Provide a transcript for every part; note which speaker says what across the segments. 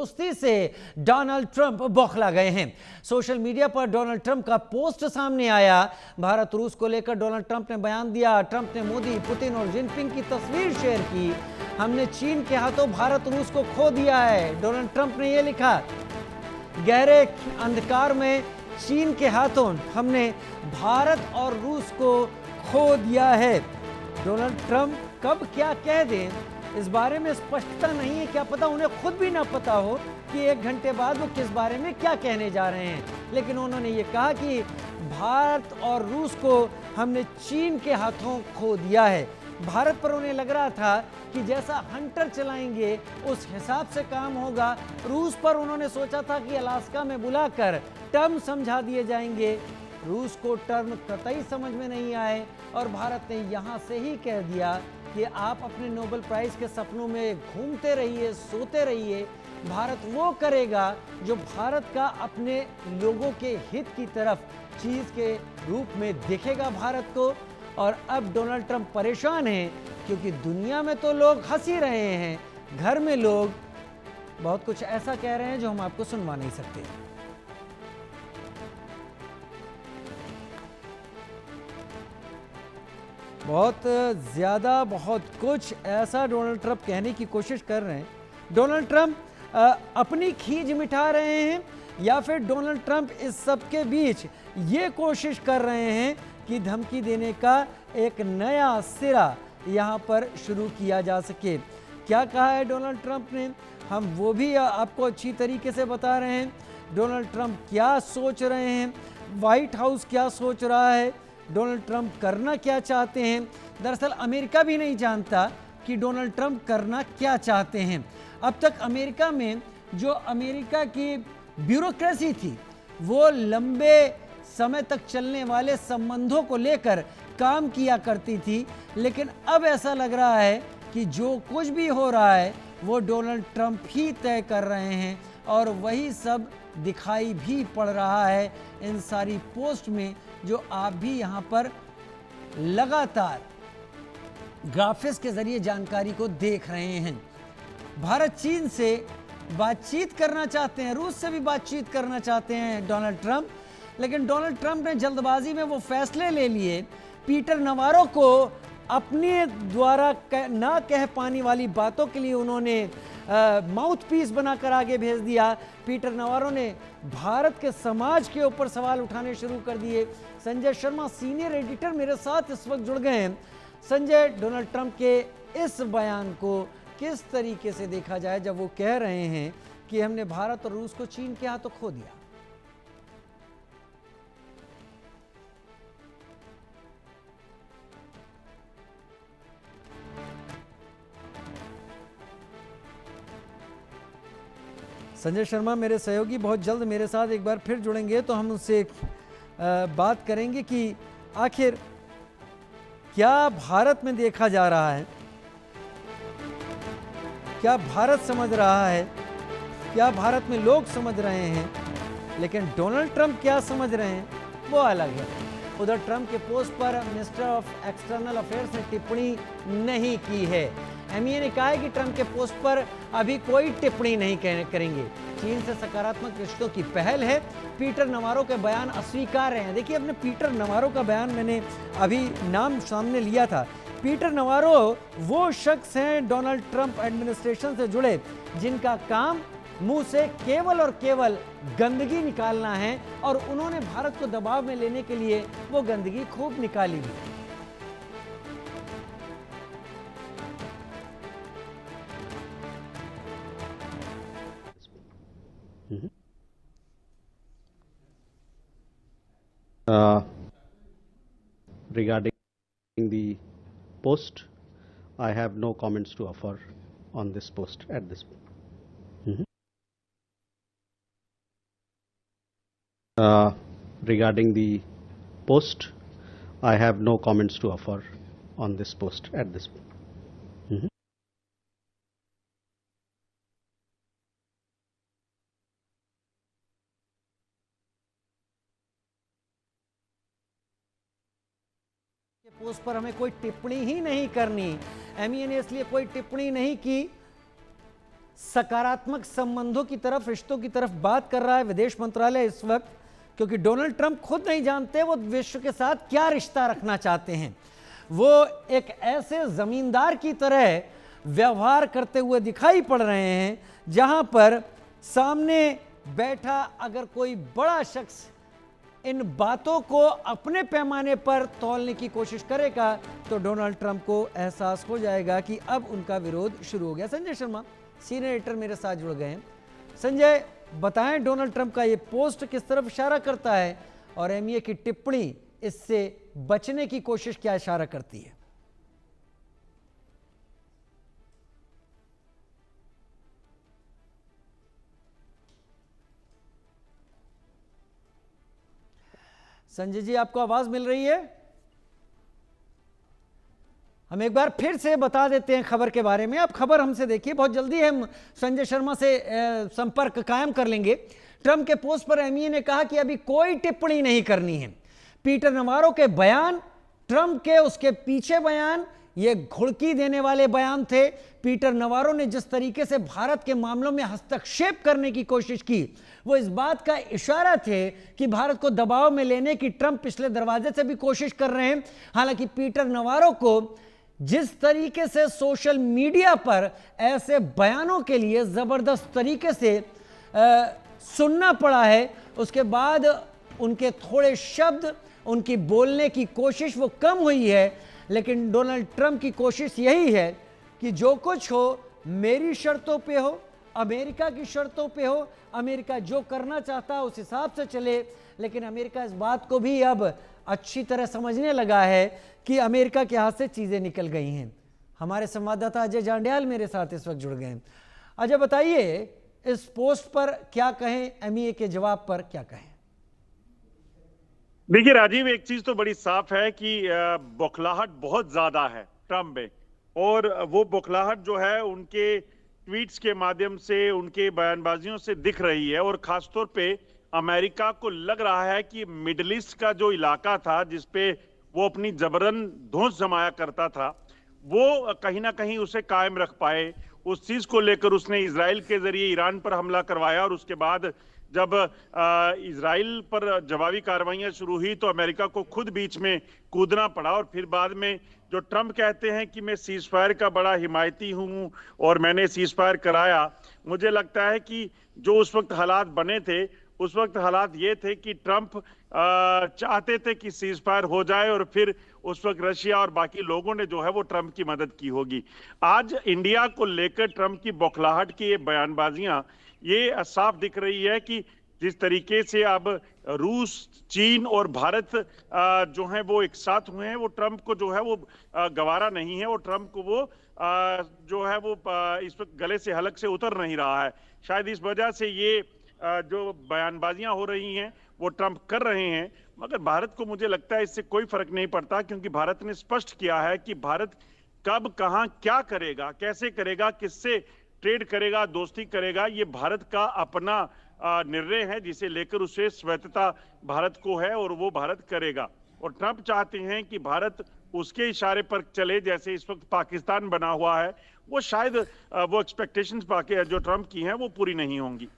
Speaker 1: दोस्ती से Donald Trump बौखला गए हैं। सोशल मीडिया पर डोनाल्ड ट्रंप का पोस्ट सामने आया। भारत रूस को लेकर डोनाल्ड ट्रंप ने बयान दिया। ट्रंप ने मोदी, पुतिन और जिनपिंग की तस्वीर शेयर की। हमने चीन के हाथों भारत रूस को खो दिया है, डोनाल्ड ट्रंप ने यह लिखा। गहरे अंधकार में चीन के हाथों हमने भारत और रूस को खो दिया है। डोनाल्ड ट्रंप कब क्या कह दें इस बारे में स्पष्टता नहीं है। क्या पता उन्हें खुद भी ना पता हो कि 1 घंटे बाद वो किस बारे में क्या कहने जा रहे हैं। लेकिन उन्होंने ये कहा कि भारत और रूस को हमने चीन के हाथों खो दिया है। भारत पर उन्हें लग रहा था कि जैसा हंटर चलाएंगे उस हिसाब से काम होगा। रूस पर उन्होंने सोचा था कि अलास्का में बुलाकर टर्म समझा दिए जाएंगे। रूस को टर्म कतई समझ में नहीं आए और भारत ने यहाँ से ही कह दिया कि आप अपने नोबेल प्राइज के सपनों में घूमते रहिए, सोते रहिए। भारत वो करेगा जो भारत का अपने लोगों के हित की तरफ चीज़ के रूप में दिखेगा भारत को। और अब डोनाल्ड ट्रंप परेशान हैं क्योंकि दुनिया में तो लोग हंस ही रहे हैं, घर में लोग बहुत कुछ ऐसा कह रहे हैं जो हम आपको सुनवा नहीं सकते। बहुत ज़्यादा बहुत कुछ ऐसा डोनाल्ड ट्रंप कहने की कोशिश कर रहे हैं। डोनाल्ड ट्रंप अपनी खींच मिटा रहे हैं या फिर डोनाल्ड ट्रंप इस सब के बीच ये कोशिश कर रहे हैं कि धमकी देने का एक नया सिरा यहाँ पर शुरू किया जा सके। क्या कहा है डोनाल्ड ट्रंप ने, हम वो भी आपको अच्छी तरीके से बता रहे हैं। डोनाल्ड ट्रंप क्या सोच रहे हैं, व्हाइट हाउस क्या सोच रहा है, डोनाल्ड ट्रंप करना क्या चाहते हैं। दरअसल अमेरिका भी नहीं जानता कि डोनाल्ड ट्रंप करना क्या चाहते हैं। अब तक अमेरिका में जो अमेरिका की ब्यूरोक्रेसी थी वो लंबे समय तक चलने वाले संबंधों को लेकर काम किया करती थी, लेकिन अब ऐसा लग रहा है कि जो कुछ भी हो रहा है वो डोनाल्ड ट्रंप ही तय कर रहे हैं और वही सब दिखाई भी पड़ रहा है इन सारी पोस्ट में जो आप भी यहाँ पर लगातार ग्राफिक्स के जरिए जानकारी को देख रहे हैं। भारत चीन से बातचीत करना चाहते हैं, रूस से भी बातचीत करना चाहते हैं डोनाल्ड ट्रंप, लेकिन डोनाल्ड ट्रंप ने जल्दबाजी में वो फैसले ले लिए। पीटर नवारो को अपने द्वारा ना कह पाने वाली बातों के लिए उन्होंने माउथ पीस बनाकर आगे भेज दिया। पीटर नवारो ने भारत के समाज के ऊपर सवाल उठाने शुरू कर दिए। संजय शर्मा सीनियर एडिटर मेरे साथ इस वक्त जुड़ गए हैं। संजय, डोनाल्ड ट्रंप के इस बयान को किस तरीके से देखा जाए जब वो कह रहे हैं कि हमने भारत और रूस को चीन के हाथों खो दिया? संजय शर्मा मेरे सहयोगी बहुत जल्द मेरे साथ एक बार फिर जुड़ेंगे तो हम उनसे बात करेंगे कि आखिर क्या भारत में देखा जा रहा है, क्या भारत समझ रहा है, क्या भारत में लोग समझ रहे हैं, लेकिन डोनाल्ड ट्रंप क्या समझ रहे हैं वो अलग है। उधर ट्रंप के पोस्ट पर मिनिस्टर ऑफ एक्सटर्नल अफेयर्स ने टिप्पणी नहीं की है। एमईए ने कहा है कि ट्रंप के पोस्ट पर अभी कोई टिप्पणी नहीं करेंगे। चीन से सकारात्मक रिश्तों की पहल है। पीटर नवारो के बयान अस्वीकार्य हैं। देखिए, अपने पीटर नवारो का बयान मैंने अभी नाम सामने लिया था। पीटर नवारो वो शख्स हैं डोनाल्ड ट्रंप एडमिनिस्ट्रेशन से जुड़े जिनका काम मुंह से केवल और केवल गंदगी निकालना है और उन्होंने भारत को दबाव में लेने के लिए वो गंदगी खूब निकाली भी।
Speaker 2: Regarding the post, I have no comments to offer on this post at this point. Regarding the post, I have no comments to offer on this post at this point.
Speaker 1: Post पर हमें कोई टिप्पणी ही नहीं करनी। MEA ने इसलिए कोई टिप्पणी नहीं की। सकारात्मक संबंधों की तरफ, रिश्तों की तरफ बात कर रहा है विदेश मंत्रालय इस वक्त, क्योंकि डोनाल्ड ट्रंप खुद नहीं जानते वो विश्व के साथ क्या रिश्ता रखना चाहते हैं। वो एक ऐसे जमींदार की तरह व्यवहार करते हुए दिखाई पड़ रहे हैं जहां पर सामने बैठा अगर कोई बड़ा शख्स इन बातों को अपने पैमाने पर तौलने की कोशिश करेगा तो डोनाल्ड ट्रंप को एहसास हो जाएगा कि अब उनका विरोध शुरू हो गया। संजय शर्मा सीनियर एडिटर मेरे साथ जुड़ गए हैं। संजय, बताएं डोनाल्ड ट्रंप का ये पोस्ट किस तरफ इशारा करता है और एमईए की टिप्पणी इससे बचने की कोशिश क्या इशारा करती है? संजय जी, आपको आवाज मिल रही है? हम एक बार फिर से बता देते हैं खबर के बारे में। आप खबर हमसे देखिए, बहुत जल्दी हम संजय शर्मा से संपर्क कायम कर लेंगे। ट्रंप के पोस्ट पर एमईए ने कहा कि अभी कोई टिप्पणी नहीं करनी है। पीटर नवारो के बयान, ट्रंप के उसके पीछे बयान, ये घुड़की देने वाले बयान थे। पीटर नवारो ने जिस तरीके से भारत के मामलों में हस्तक्षेप करने की कोशिश की, वो इस बात का इशारा थे कि भारत को दबाव में लेने की ट्रंप पिछले दरवाजे से भी कोशिश कर रहे हैं। हालांकि पीटर नवारो को जिस तरीके से सोशल मीडिया पर ऐसे बयानों के लिए जबरदस्त तरीके से सुनना पड़ा है, उसके बाद उनके थोड़े शब्द, उनकी बोलने की कोशिश वो कम हुई है। लेकिन डोनाल्ड ट्रंप की कोशिश यही है कि जो कुछ हो मेरी शर्तों पे हो, अमेरिका की शर्तों पे हो, अमेरिका जो करना चाहता है उस हिसाब से चले। लेकिन अमेरिका इस बात को भी अब अच्छी तरह समझने लगा है कि अमेरिका के हाथ से चीजें निकल गई हैं। हमारे संवाददाता अजय जांड्याल मेरे साथ इस वक्त जुड़ गए हैं। अजय, बताइए इस पोस्ट पर क्या कहें, एमईए के जवाब पर क्या कहें?
Speaker 3: देखिए राजीव, एक चीज तो बड़ी साफ है कि बौखलाहट बहुत ज्यादा है ट्रंप में, और वो बौखलाहट जो है उनके ट्वीट्स के माध्यम से, उनके बयानबाजियों से दिख रही है। और खासतौर पे अमेरिका को लग रहा है कि मिडिल ईस्ट का जो इलाका था जिसपे वो अपनी जबरन धौंस जमाया करता था, वो कहीं ना कहीं उसे कायम रख पाए। उस चीज को लेकर उसने इजराइल के जरिए ईरान पर हमला करवाया, और उसके बाद जब इजराइल पर जवाबी कार्रवाइयां शुरू हुई तो अमेरिका को खुद बीच में कूदना पड़ा। और फिर बाद में जो ट्रंप कहते हैं कि मैं सीज फायर का बड़ा हिमायती हूं और मैंने सीज फायर कराया, मुझे लगता है कि जो उस वक्त हालात बने थे, उस वक्त हालात ये थे कि ट्रंप चाहते थे कि सीज फायर हो जाए और फिर उस वक्त रशिया और बाकी लोगों ने जो है वो ट्रंप की मदद की होगी। आज इंडिया को लेकर ट्रंप की बौखलाहट की ये बयानबाजियां, ये साफ दिख रही है कि जिस तरीके से अब रूस, चीन और भारत जो है वो एक साथ हुए हैं, वो ट्रंप को जो है वो गवारा नहीं है। और ट्रंप को वो जो है वो इस वक्त गले से हलक से उतर नहीं रहा है। शायद इस वजह से ये जो बयानबाजियां हो रही हैं वो ट्रंप कर रहे हैं, मगर भारत को मुझे लगता है इससे कोई फर्क नहीं पड़ता, क्योंकि भारत ने स्पष्ट किया है कि भारत कब, कहां, क्या करेगा, कैसे करेगा, किससे ट्रेड करेगा, दोस्ती करेगा, ये भारत का अपना निर्णय है जिसे लेकर उसे स्वायत्तता भारत को है और वो भारत करेगा। और ट्रंप चाहते हैं कि भारत उसके इशारे पर चले, जैसे इस वक्त पाकिस्तान बना हुआ है। वो शायद वो एक्सपेक्टेशंस जो ट्रंप की हैं वो पूरी नहीं होंगी।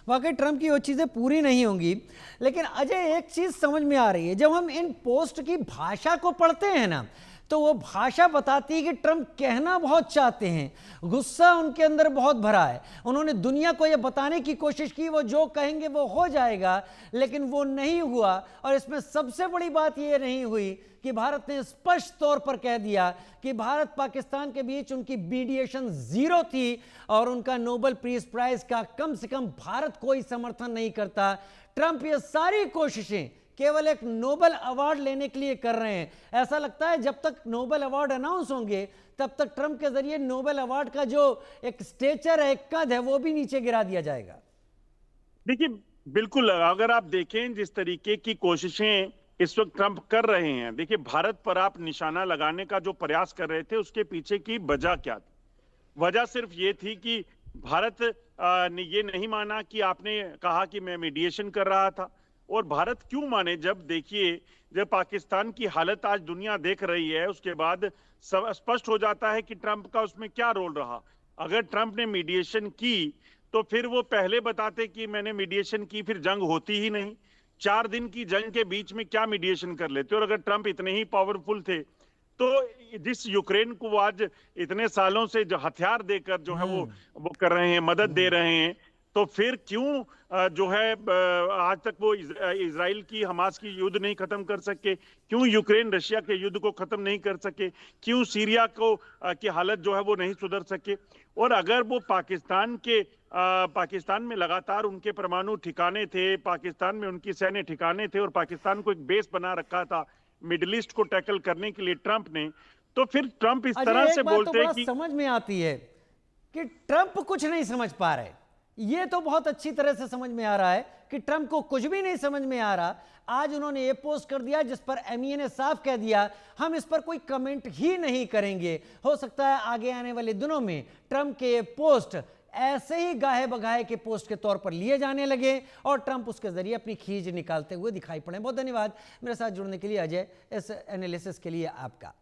Speaker 1: वाकई ट्रंप की वो चीज़ें पूरी नहीं होंगी। लेकिन अजय, एक चीज़ समझ में आ रही है, जब हम इन पोस्ट की भाषा को पढ़ते हैं ना, तो वो भाषा बताती है कि ट्रंप कहना बहुत चाहते हैं, गुस्सा उनके अंदर बहुत भरा है। उन्होंने दुनिया को ये बताने की कोशिश की वो जो कहेंगे वो हो जाएगा, लेकिन वो नहीं हुआ। और इसमें सबसे बड़ी बात ये नहीं हुई कि भारत ने स्पष्ट तौर पर कह दिया कि भारत पाकिस्तान के बीच उनकी मीडिएशन जीरो थी और उनका नोबेल पीस प्राइज का कम से कम भारत कोई समर्थन नहीं करता। ट्रंप ये सारी कोशिशें केवल एक नोबेल अवार्ड लेने के लिए कर रहे हैं। ऐसा लगता है जब तक नोबेल अवार्ड अनाउंस होंगे तब तक ट्रंप के जरिए नोबेल अवार्ड का जो एक स्टेचर है, एक कद है, वो भी नीचे गिरा दिया जाएगा।
Speaker 3: देखिए बिल्कुल, अगर आप देखें जिस तरीके की कोशिशें इस वक्त ट्रंप कर रहे हैं, देखिए भारत पर आप निशाना लगाने का जो प्रयास कर रहे थे उसके पीछे की वजह क्या थी? वजह सिर्फ ये थी कि भारत ने ये नहीं माना कि आपने कहा कि मैं मीडिएशन कर रहा था। और भारत क्यों माने? जब देखिए, जब पाकिस्तान की हालत आज दुनिया देख रही है, उसके बाद सब स्पष्ट हो जाता है कि ट्रंप का उसमें क्या रोल रहा। अगर ट्रंप ने मीडिएशन की तो फिर वो पहले बताते कि मैंने मीडिएशन की, फिर जंग होती ही नहीं। 4 दिन की जंग के बीच में क्या मीडिएशन कर लेते? और अगर ट्रंप इतने ही पावरफुल थे तो जिस यूक्रेन को आज इतने सालों से जो हथियार देकर जो है वो कर रहे हैं, मदद दे रहे हैं, तो फिर क्यों जो है आज तक वो इजराइल की हमास की युद्ध नहीं खत्म कर सके? क्यों यूक्रेन रशिया के युद्ध को खत्म नहीं कर सके? क्यों सीरिया को की हालत जो है वो नहीं सुधर सके? और अगर वो पाकिस्तान में लगातार उनके परमाणु ठिकाने थे, पाकिस्तान में उनकी सैन्य ठिकाने थे और पाकिस्तान को एक बेस बना रखा था मिडिल ईस्ट को टैकल करने के लिए ट्रंप ने, तो फिर ट्रंप इस तरह से बोलते हैं कि
Speaker 1: समझ में आती है कि ट्रंप कुछ नहीं समझ पा रहे। ये तो बहुत अच्छी तरह से समझ में आ रहा है कि ट्रंप को कुछ भी नहीं समझ में आ रहा। आज उन्होंने ये पोस्ट कर दिया जिस पर एमईए ने साफ कह दिया हम इस पर कोई कमेंट ही नहीं करेंगे। हो सकता है आगे आने वाले दिनों में ट्रंप के ये पोस्ट ऐसे ही गाहे बगाहे के पोस्ट के तौर पर लिए जाने लगे और ट्रंप उसके जरिए अपनी खींच निकालते हुए दिखाई पड़े। बहुत धन्यवाद मेरे साथ जुड़ने के लिए अजय, इस एनालिसिस के लिए आपका।